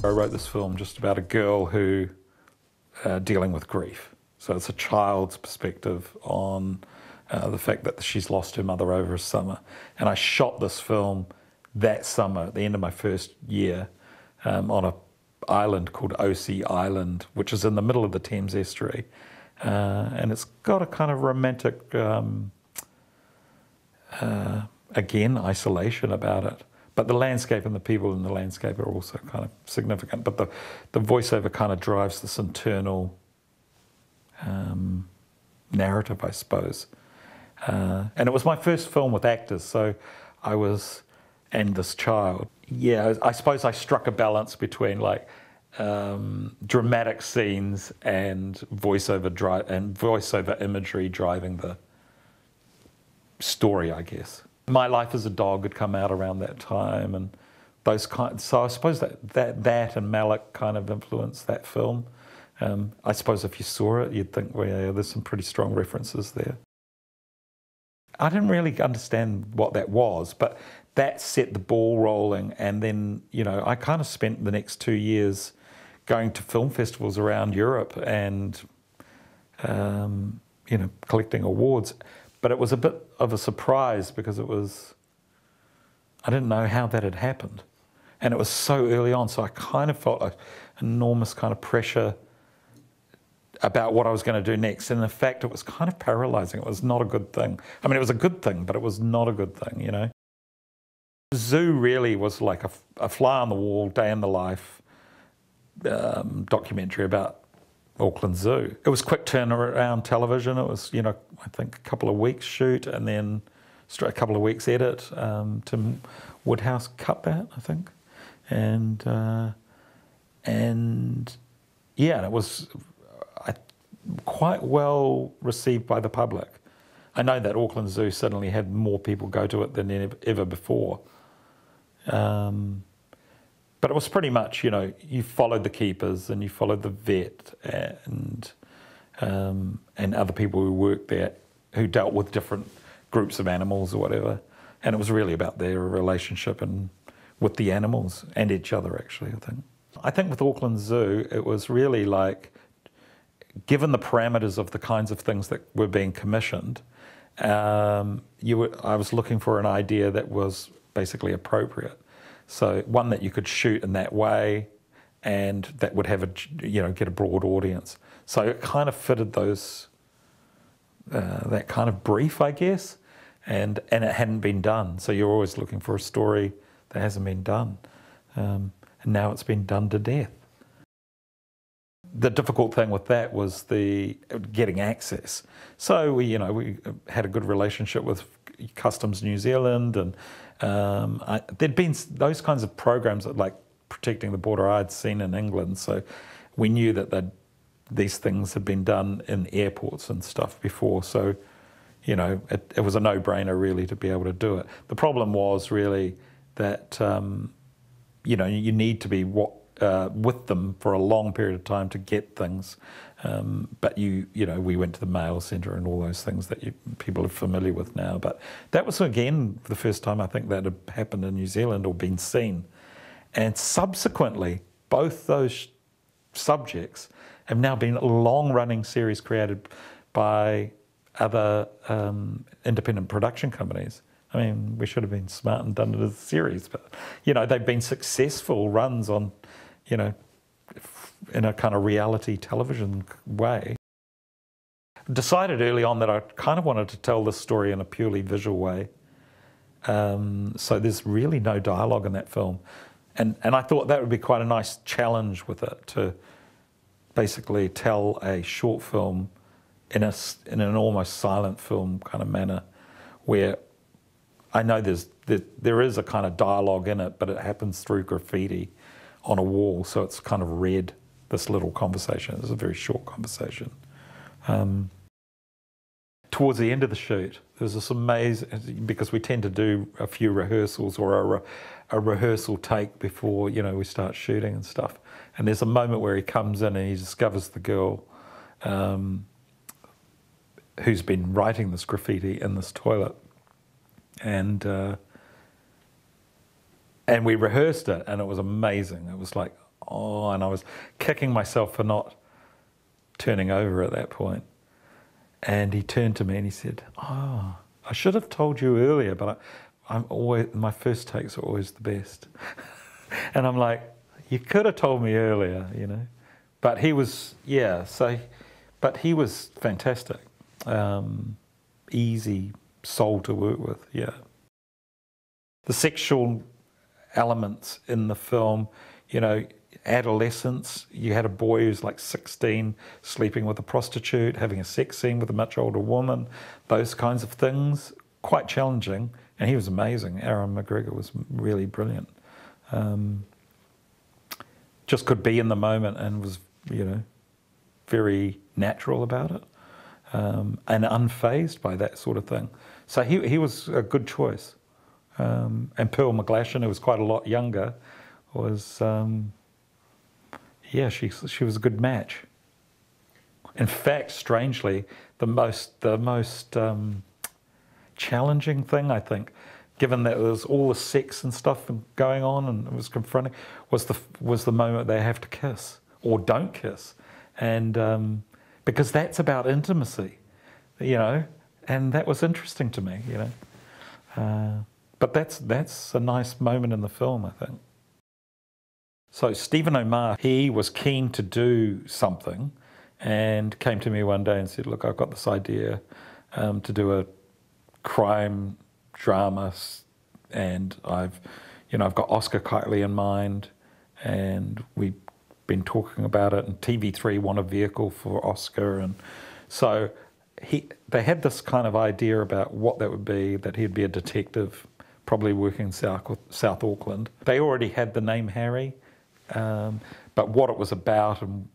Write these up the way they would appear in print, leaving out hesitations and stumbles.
I wrote this film just about a girl who dealing with grief. So it's a child's perspective on the fact that she's lost her mother over a summer. And I shot this film that summer, at the end of my first year, on an island called Osea Island, which is in the middle of the Thames estuary. And it's got a kind of romantic, again, isolation about it. But the landscape and the people in the landscape are also kind of significant. But the voiceover kind of drives this internal narrative, I suppose. And it was my first film with actors, so I was, and this child. Yeah, I suppose I struck a balance between like dramatic scenes and voiceover imagery driving the story, I guess. My Life as a Dog had come out around that time, and those kinds. So I suppose that and Malik kind of influenced that film. I suppose if you saw it, you'd think, well, yeah, there's some pretty strong references there. I didn't really understand what that was, but that set the ball rolling. And then, you know, I kind of spent the next 2 years going to film festivals around Europe and, you know, collecting awards. But it was a bit of a surprise because it was, I didn't know how that had happened. And it was so early on, so I kind of felt an enormous kind of pressure about what I was going to do next. And in fact, it was kind of paralyzing. It was not a good thing. I mean, it was a good thing, but it was not a good thing, you know. Zoo really was like a fly on the wall, day in the life documentary about Auckland Zoo. It was quick turnaround television. It was, you know, I think a couple of weeks shoot and then a couple of weeks edit. Tim Woodhouse cut that, I think. And yeah, it was quite well received by the public. I know that Auckland Zoo suddenly had more people go to it than ever before. But it was pretty much, you know, you followed the keepers and you followed the vet and other people who worked there who dealt with different groups of animals or whatever. And it was really about their relationship and with the animals and each other, actually, I think. I think with Auckland Zoo, it was really like, given the parameters of the kinds of things that were being commissioned, I was looking for an idea that was basically appropriate. So one that you could shoot in that way and that would have get a broad audience. So it kind of fitted those, that kind of brief, I guess, and it hadn't been done. So you're always looking for a story that hasn't been done. And now it's been done to death. The difficult thing with that was getting access. So we had a good relationship with Customs New Zealand, and there'd been those kinds of programs that, like Protecting the Border, I'd seen in England. So we knew that these things had been done in airports and stuff before. So, you know, it was a no-brainer really to be able to do it. The problem was really that you know, you need to be with them for a long period of time to get things. But you know, we went to the mail centre and all those things that people are familiar with now. But that was, again, the first time I think that had happened in New Zealand or been seen. And subsequently, both those subjects have now been a long-running series created by other independent production companies. I mean, we should have been smart and done it as a series, but, you know, they've been successful runs on, you know, in a kind of reality television way. Decided early on that I kind of wanted to tell this story in a purely visual way. So there's really no dialogue in that film. And I thought that would be quite a nice challenge with it, to basically tell a short film in an almost silent film kind of manner, where I know there is a kind of dialogue in it, but it happens through graffiti on a wall, so it's kind of read, this little conversation. It's a very short conversation. Towards the end of the shoot, there's this amazing, because we tend to do a few rehearsals or a rehearsal take before, you know, we start shooting and stuff. And there's a moment where he comes in and he discovers the girl who's been writing this graffiti in this toilet. And we rehearsed it, and it was amazing. It was like, oh, and I was kicking myself for not turning over at that point. And he turned to me and he said, oh, I should have told you earlier, but I'm always, my first takes are always the best. And I'm like, you could have told me earlier, you know. But he was, yeah, so, but he was fantastic. Easy soul to work with, yeah. The sexual elements in the film, you know, adolescence, you had a boy who's like 16 sleeping with a prostitute, having a sex scene with a much older woman, those kinds of things, quite challenging. And he was amazing. Aaron McGregor was really brilliant. Just could be in the moment and was, you know, very natural about it, and unfazed by that sort of thing. So he was a good choice. And Pearl McGlashan, who was quite a lot younger, was, yeah, she was a good match. In fact, strangely, the most challenging thing, I think, given that there was all the sex and stuff going on and it was confronting, was the moment they have to kiss or don't kiss, and because that's about intimacy, you know, and that was interesting to me, you know. But that's a nice moment in the film, I think. So Stephen O'Meara, he was keen to do something and came to me one day and said, look, I've got this idea to do a crime drama, and I've got Oscar Kightley in mind, and we've been talking about it, and TV3 want a vehicle for Oscar, and so they had this kind of idea about what that would be, that he'd be a detective, probably working in South Auckland. They already had the name Harry, but what it was about and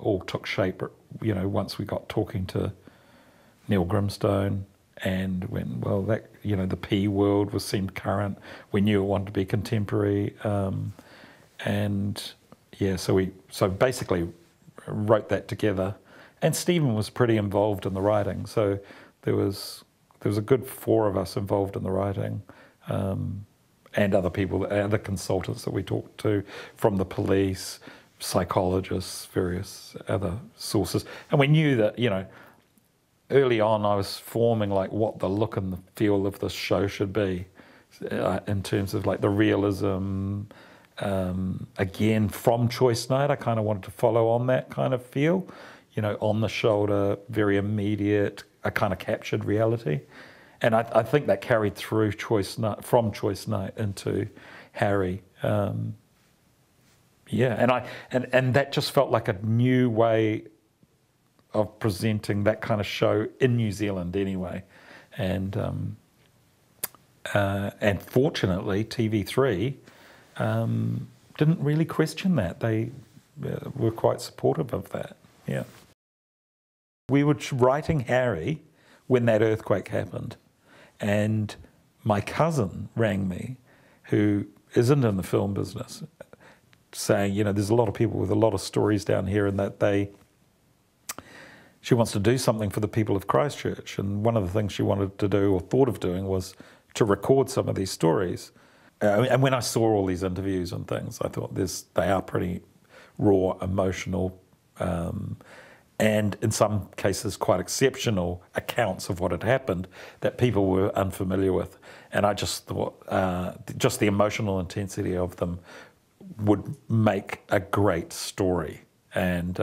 all took shape, you know, once we got talking to Neil Grimstone, and when, well, that, you know, the P world seemed current. We knew it wanted to be contemporary, and yeah, so basically wrote that together. And Stephen was pretty involved in the writing, so there was a good 4 of us involved in the writing, and other people, other consultants that we talked to from the police, psychologists, various other sources. And we knew that, you know, early on I was forming like what the look and the feel of the show should be, in terms of like the realism. Again, from Choice Night, I kind of wanted to follow on that kind of feel, you know, on the shoulder, very immediate, a kind of captured reality. And I think that carried through from Choice Night into Harry. Yeah, and that just felt like a new way of presenting that kind of show in New Zealand anyway. And fortunately, TV3 didn't really question that. They were quite supportive of that, yeah. We were writing Harry when that earthquake happened, and my cousin rang me, who isn't in the film business, saying, you know, there's a lot of people with a lot of stories down here, and that she wants to do something for the people of Christchurch, and one of the things she wanted to do or thought of doing was to record some of these stories. And when I saw all these interviews and things, I thought they are pretty raw, emotional, and in some cases quite exceptional accounts of what had happened that people were unfamiliar with. And I just thought just the emotional intensity of them would make a great story. And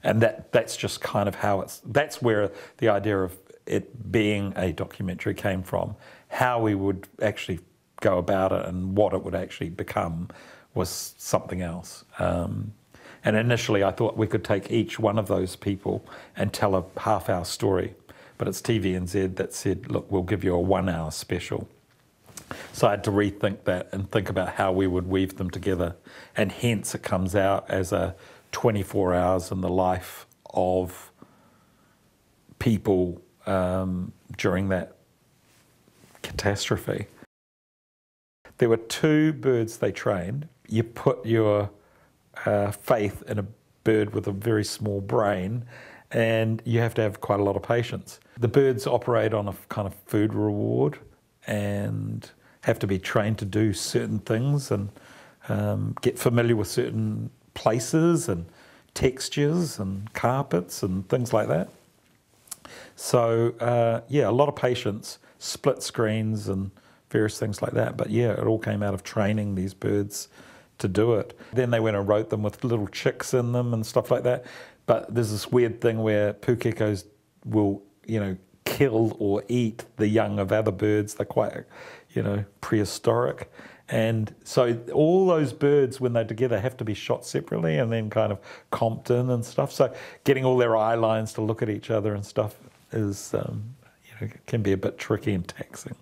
that's just kind of how that's where the idea of it being a documentary came from. How we would actually go about it and what it would actually become was something else. And initially I thought we could take each one of those people and tell a half-hour story, but it's TVNZ that said, look, we'll give you a 1-hour special. So I had to rethink that and think about how we would weave them together, and hence it comes out as a 24 hours in the life of people during that catastrophe. There were 2 birds they trained. You put your faith in a bird with a very small brain, and you have to have quite a lot of patience. The birds operate on a kind of food reward and have to be trained to do certain things, and get familiar with certain places and textures and carpets and things like that. So yeah, a lot of patience, split screens and various things like that. But yeah, it all came out of training these birds to do it. Then they went and wrote them with little chicks in them and stuff like that. But there's this weird thing where pukekos will, kill or eat the young of other birds. They're quite, prehistoric. And so all those birds, when they're together, have to be shot separately and then kind of comped in and stuff. So getting all their eye lines to look at each other and stuff is, can be a bit tricky and taxing.